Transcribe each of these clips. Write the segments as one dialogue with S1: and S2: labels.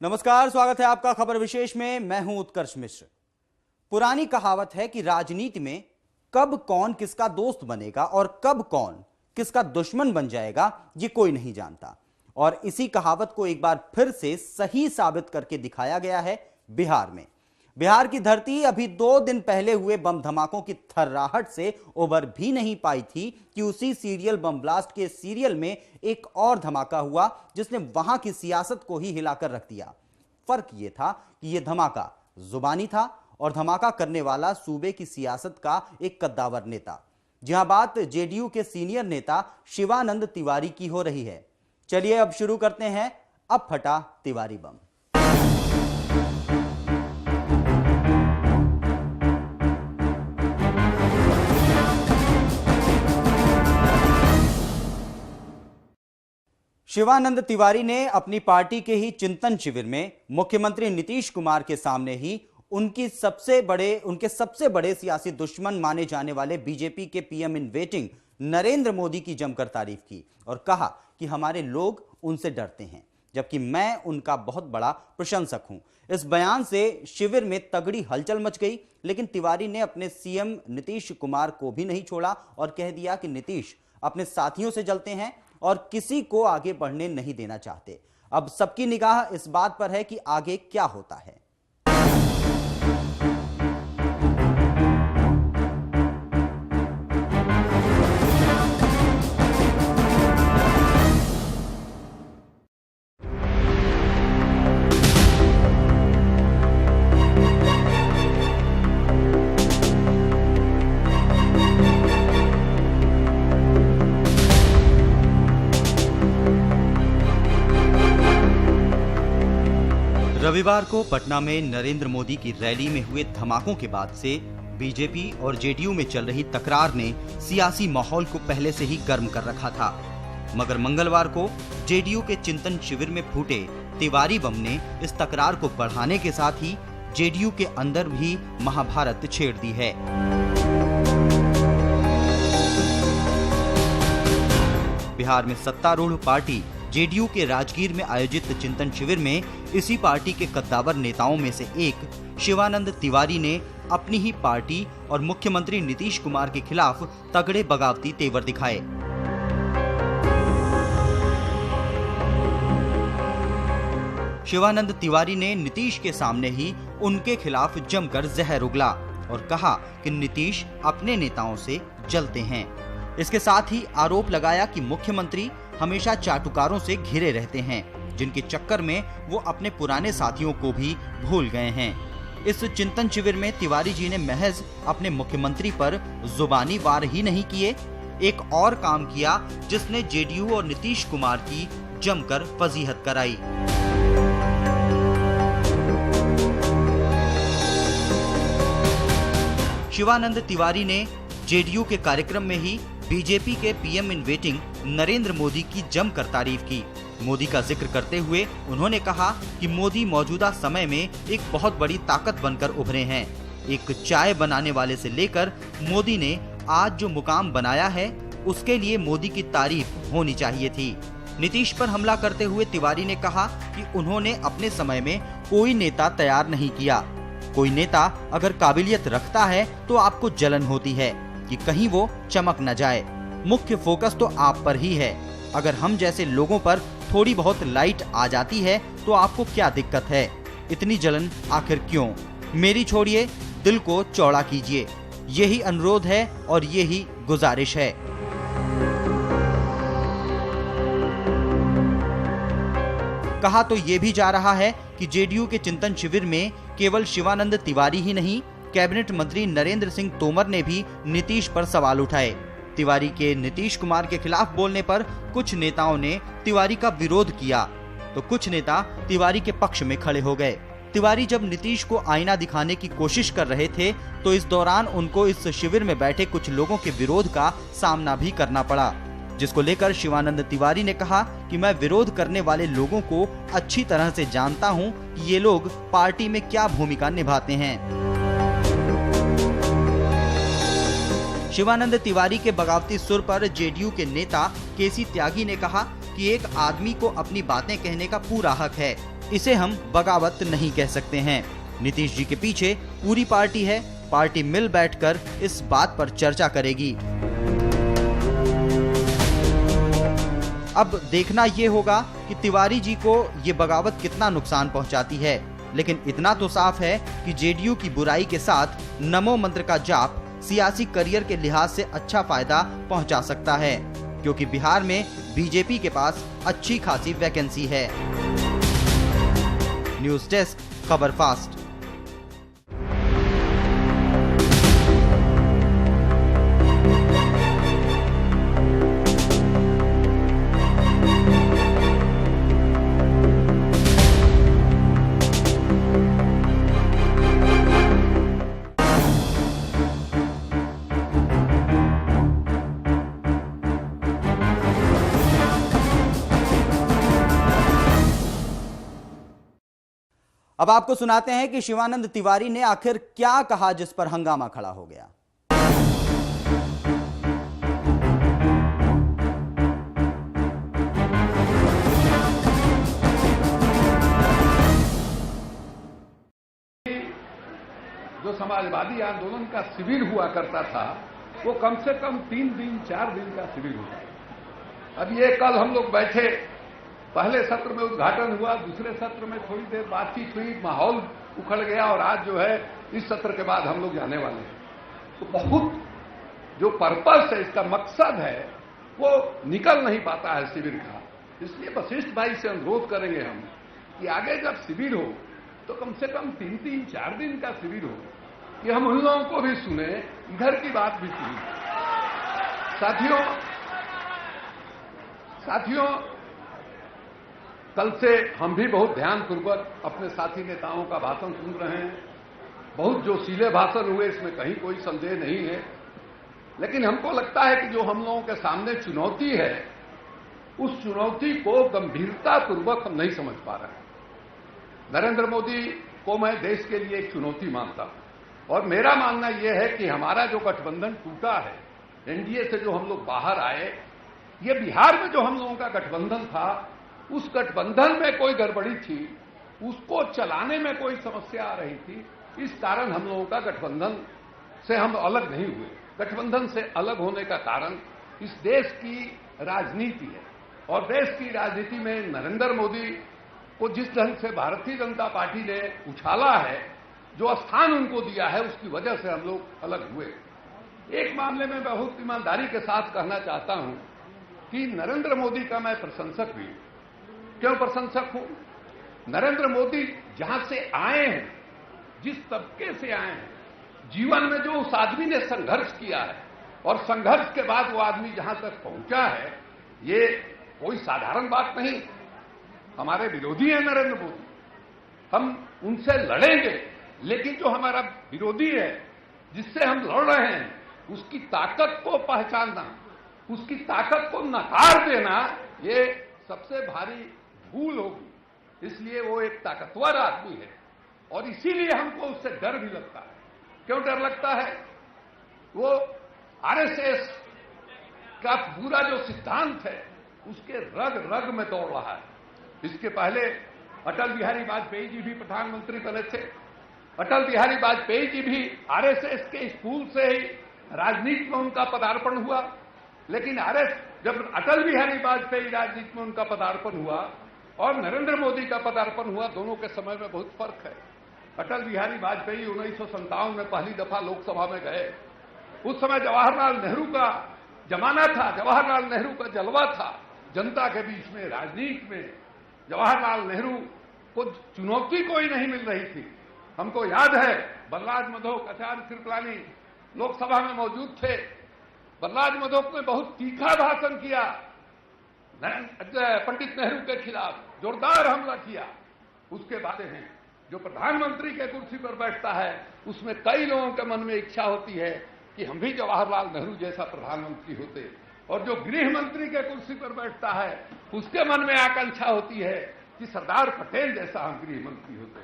S1: नमस्कार, स्वागत है आपका खबर विशेष में। मैं हूं उत्कर्ष मिश्र। पुरानी कहावत है कि राजनीति में कब कौन किसका दोस्त बनेगा और कब कौन किसका दुश्मन बन जाएगा, ये कोई नहीं जानता। और इसी कहावत को एक बार फिर से सही साबित करके दिखाया गया है बिहार में। बिहार की धरती अभी 2 दिन पहले हुए बम धमाकों की थर्राहट से उबर भी नहीं पाई थी कि उसी सीरियल बम ब्लास्ट के सीरियल में एक और धमाका हुआ जिसने वहां की सियासत को ही हिलाकर रख दिया। फर्क यह था कि यह धमाका जुबानी था और धमाका करने वाला सूबे की सियासत का एक कद्दावर नेता। जहां बात जेडीयू के सीनियर नेता शिवानंद तिवारी की हो रही है। चलिए अब शुरू करते हैं अब फटा तिवारी बम। शिवानंद तिवारी ने अपनी पार्टी के ही चिंतन शिविर में मुख्यमंत्री नीतीश कुमार के सामने ही उनके सबसे बड़े सियासी दुश्मन माने जाने वाले बीजेपी के PM in waiting Narendra Modi की जमकर तारीफ की और कहा कि हमारे लोग उनसे डरते हैं, जबकि मैं उनका बहुत बड़ा प्रशंसक हूं। इस बयान से शिविर में तगड़ी हलचल मच गई, लेकिन तिवारी ने अपने सीएम नीतीश कुमार को भी नहीं छोड़ा और कह दिया कि नीतीश अपने साथियों से जलते हैं और किसी को आगे बढ़ने नहीं देना चाहते। अब सबकी निगाह इस बात पर है कि आगे क्या होता है। रविवार को पटना में नरेंद्र मोदी की रैली में हुए धमाकों के बाद से बीजेपी और जेडीयू में चल रही तकरार ने सियासी माहौल को पहले से ही गर्म कर रखा था। मगर मंगलवार को जेडीयू के चिंतन शिविर में फूटे तिवारी बम ने इस तकरार को बढ़ाने के साथ ही जेडीयू के अंदर भी महाभारत छेड़ दी है। बिहार में सत्तारूढ़ पार्टी जेडीयू के राजगीर में आयोजित चिंतन शिविर में इसी पार्टी के कद्दावर नेताओं में से एक शिवानंद तिवारी ने अपनी ही पार्टी और मुख्यमंत्री नीतीश कुमार के खिलाफ तगड़े बगावती तेवर दिखाए। शिवानंद तिवारी ने नीतीश के सामने ही उनके खिलाफ जमकर जहर उगला और कहा कि नीतीश अपने नेताओं से जलते हैं। इसके साथ ही आरोप लगाया कि मुख्यमंत्री हमेशा चाटुकारों से घिरे रहते हैं, जिनके चक्कर में वो अपने पुराने साथियों को भी भूल गए हैं। इस चिंतन शिविर में तिवारी जी ने महज अपने मुख्यमंत्री पर जुबानी वार ही नहीं किए, एक और काम किया जिसने जेडीयू और नीतीश कुमार की जमकर फजीहत कराई। शिवानंद तिवारी ने जेडीयू के कार्यक्रम में ही बीजेपी के PM in waiting Narendra Modi की जमकर तारीफ की। मोदी का जिक्र करते हुए उन्होंने कहा कि मोदी मौजूदा समय में एक बहुत बड़ी ताकत बनकर उभरे हैं। एक चाय बनाने वाले से लेकर मोदी ने आज जो मुकाम बनाया है, उसके लिए मोदी की तारीफ होनी चाहिए थी। नीतीश पर हमला करते हुए तिवारी ने कहा कि उन्होंने अपने समय में कोई नेता तैयार नहीं किया। कोई नेता अगर काबिलियत रखता है तो आपको जलन होती है कि कहीं वो चमक न जाए। मुख्य फोकस तो आप पर ही है। अगर हम जैसे लोगों पर थोड़ी बहुत लाइट आ जाती है तो आपको क्या दिक्कत है? इतनी जलन आखिर क्यों? मेरी छोड़िए, दिल को चौड़ा कीजिए। यही अनुरोध है और यही गुजारिश है। कहा तो ये भी जा रहा है कि जेडीयू के चिंतन शिविर में केवल शिवानंद तिवारी ही नहीं, कैबिनेट मंत्री नरेंद्र सिंह तोमर ने भी नीतीश पर सवाल उठाए। तिवारी के नीतीश कुमार के खिलाफ बोलने पर कुछ नेताओं ने तिवारी का विरोध किया तो कुछ नेता तिवारी के पक्ष में खड़े हो गए। तिवारी जब नीतीश को आईना दिखाने की कोशिश कर रहे थे तो इस दौरान उनको इस शिविर में बैठे कुछ लोगों के विरोध का सामना भी करना पड़ा, जिसको लेकर शिवानंद तिवारी ने कहा कि मैं विरोध करने वाले लोगों को अच्छी तरह से जानता हूं कि ये लोग पार्टी में क्या भूमिका निभाते हैं। शिवानंद तिवारी के बगावती सुर पर जेडीयू के नेता केसी त्यागी ने कहा कि एक आदमी को अपनी बातें कहने का पूरा हक है, इसे हम बगावत नहीं कह सकते हैं। नीतीश जी के पीछे पूरी पार्टी है, पार्टी मिल बैठकर इस बात पर चर्चा करेगी। अब देखना ये होगा कि तिवारी जी को ये बगावत कितना नुकसान पहुंचाती है, लेकिन इतना तो साफ है कि जेडीयू की बुराई के साथ नमो मंत्र का जाप सियासी करियर के लिहाज से अच्छा फायदा पहुंचा सकता है, क्योंकि बिहार में बीजेपी के पास अच्छी खासी वैकेंसी है। न्यूज़ डेस्क, खबर फास्ट। अब आपको सुनाते हैं कि शिवानंद तिवारी ने आखिर क्या कहा जिस पर हंगामा खड़ा हो गया।
S2: जो समाजवादी आंदोलन का शिविर हुआ करता था वो कम से कम 3 दिन 4 दिन का शिविर होता। अब ये कल हम लोग बैठे, पहले सत्र में उद्घाटन हुआ, दूसरे सत्र में थोड़ी देर बातचीत हुई, माहौल उखड़ गया और आज जो है इस सत्र के बाद हम लोग जाने वाले हैं। तो बहुत जो पर्पस है, इसका मकसद है, वो निकल नहीं पाता है शिविर का। इसलिए वशिष्ठ भाई से अनुरोध करेंगे हम कि आगे जब शिविर हो तो कम से कम 3-3 4 दिन का शिविर हो कि हम उन लोगों को भी सुने, इधर की बात भी सुने। साथियों कल से हम भी बहुत ध्यानपूर्वक अपने साथी नेताओं का भाषण सुन रहे हैं। बहुत जोशीले भाषण हुए, इसमें कहीं कोई संदेह नहीं है, लेकिन हमको लगता है कि जो हम लोगों के सामने चुनौती है, उस चुनौती को गंभीरतापूर्वक हम नहीं समझ पा रहे हैं। नरेंद्र मोदी को मैं देश के लिए एक चुनौती मानता हूं और मेरा मानना यह है कि हमारा जो गठबंधन टूटा है, एनडीए से जो हम लोग बाहर आए, ये बिहार में जो हम लोगों का गठबंधन था, उस गठबंधन में कोई गड़बड़ी थी, उसको चलाने में कोई समस्या आ रही थी। इस कारण हम लोगों का गठबंधन से हम अलग नहीं हुए। गठबंधन से अलग होने का कारण इस देश की राजनीति है और देश की राजनीति में नरेंद्र मोदी को जिस ढंग से भारतीय जनता पार्टी ने उछाला है, जो स्थान उनको दिया है, उसकी वजह से हम लोग अलग हुए। एक मामले में बहुत ईमानदारी के साथ कहना चाहता हूं कि नरेंद्र मोदी का मैं प्रशंसक भी हूं। क्यों प्रशंसक हूं? नरेंद्र मोदी जहां से आए हैं, जिस तबके से आए हैं, जीवन में जो उस आदमी ने संघर्ष किया है और संघर्ष के बाद वो आदमी जहां तक पहुंचा है, ये कोई साधारण बात नहीं। हमारे विरोधी है नरेंद्र मोदी, हम उनसे लड़ेंगे, लेकिन जो हमारा विरोधी है, जिससे हम लड़ रहे हैं, उसकी ताकत को पहचानना, उसकी ताकत को नकार देना, ये सबसे भारी भूल होगी। इसलिए वो एक ताकतवर आदमी है और इसीलिए हमको उससे डर भी लगता है। क्यों डर लगता है? वो आरएसएस का पूरा जो सिद्धांत है, उसके रग रग में दौड़ रहा है। इसके पहले अटल बिहारी वाजपेयी जी भी प्रधानमंत्री बने थे। अटल बिहारी वाजपेयी जी भी आरएसएस के स्कूल से ही राजनीति में उनका पदार्पण हुआ, लेकिन जब अटल बिहारी वाजपेयी राजनीति में उनका पदार्पण हुआ और नरेंद्र मोदी का पदार्पण हुआ, दोनों के समय में बहुत फर्क है। अटल बिहारी वाजपेयी 1957 में पहली दफा लोकसभा में गए। उस समय जवाहरलाल नेहरू का जमाना था, जवाहरलाल नेहरू का जलवा था जनता के बीच में, राजनीति में। जवाहरलाल नेहरू को चुनौती कोई नहीं मिल रही थी। हमको याद है बलराज मधोक, आचार्य कृपलानी लोकसभा में मौजूद थे। बलराज मधोक ने बहुत तीखा भाषण किया, पंडित नेहरू के खिलाफ जोरदार हमला किया। उसके बाद हैं जो प्रधानमंत्री के कुर्सी पर बैठता है, उसमें कई लोगों के मन में इच्छा होती है कि हम भी जवाहरलाल नेहरू जैसा प्रधानमंत्री होते, और जो गृह मंत्री के कुर्सी पर बैठता है, उसके मन में आकांक्षा होती है कि सरदार पटेल जैसा हम गृह मंत्री होते।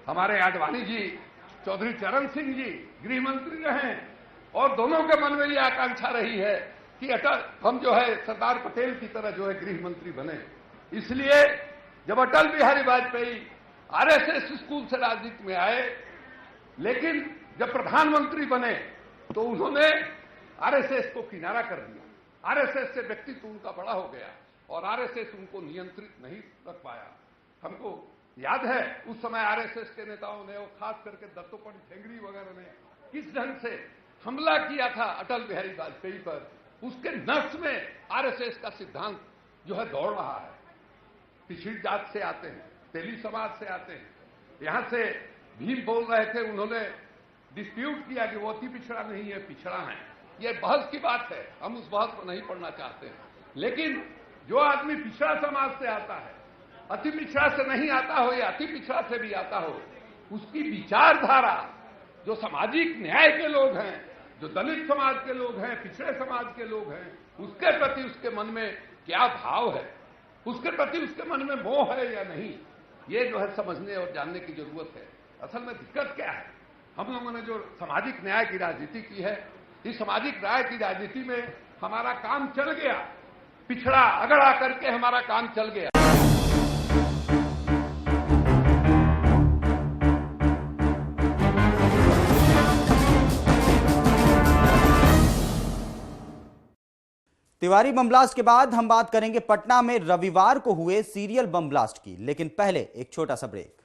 S2: हमारे आडवाणी जी, चौधरी चरण सिंह जी गृह मंत्री रहे और दोनों के मन में ये आकांक्षा रही है कि हम जो है सरदार पटेल की तरह जो है गृह मंत्री बने। इसलिए जब अटल बिहारी वाजपेयी आरएसएस स्कूल से राजनीति में आए, लेकिन जब प्रधानमंत्री बने तो उन्होंने आरएसएस को किनारा कर दिया। आरएसएस से व्यक्तित्व उनका बड़ा हो गया और आरएसएस उनको नियंत्रित नहीं रख पाया। हमको याद है उस समय आरएसएस के नेताओं ने और खास करके दत्तोपंत ठेंगड़ी वगैरह ने किस ढंग से हमला किया था अटल बिहारी वाजपेयी पर। उसके नस में आरएसएस का सिद्धांत जो है दौड़ रहा है। पिछड़ी जात से आते हैं, तेली समाज से आते हैं। यहां से भीम बोल रहे थे, उन्होंने डिस्प्यूट किया कि वो अति पिछड़ा नहीं है, पिछड़ा है। ये बहस की बात है, हम उस बहस को नहीं पढ़ना चाहते हैं। लेकिन जो आदमी पिछड़ा समाज से आता है, अति पिछड़ा से नहीं आता हो या अति पिछड़ा से भी आता हो, उसकी विचारधारा जो सामाजिक न्याय के लोग हैं, जो दलित समाज के लोग हैं, पिछड़े समाज के लोग हैं, उसके प्रति उसके मन में क्या भाव है, उसके प्रति उसके मन में मोह है या नहीं, ये जो है समझने और जानने की जरूरत है। असल में दिक्कत क्या है? हम लोगों ने जो सामाजिक न्याय की राजनीति की है, इस सामाजिक न्याय की राजनीति में हमारा काम चल गया, पिछड़ा अगड़ा करके हमारा काम चल गया।
S1: तिवारी बम ब्लास्ट के बाद हम बात करेंगे पटना में रविवार को हुए सीरियल बम ब्लास्ट की, लेकिन पहले एक छोटा सा ब्रेक।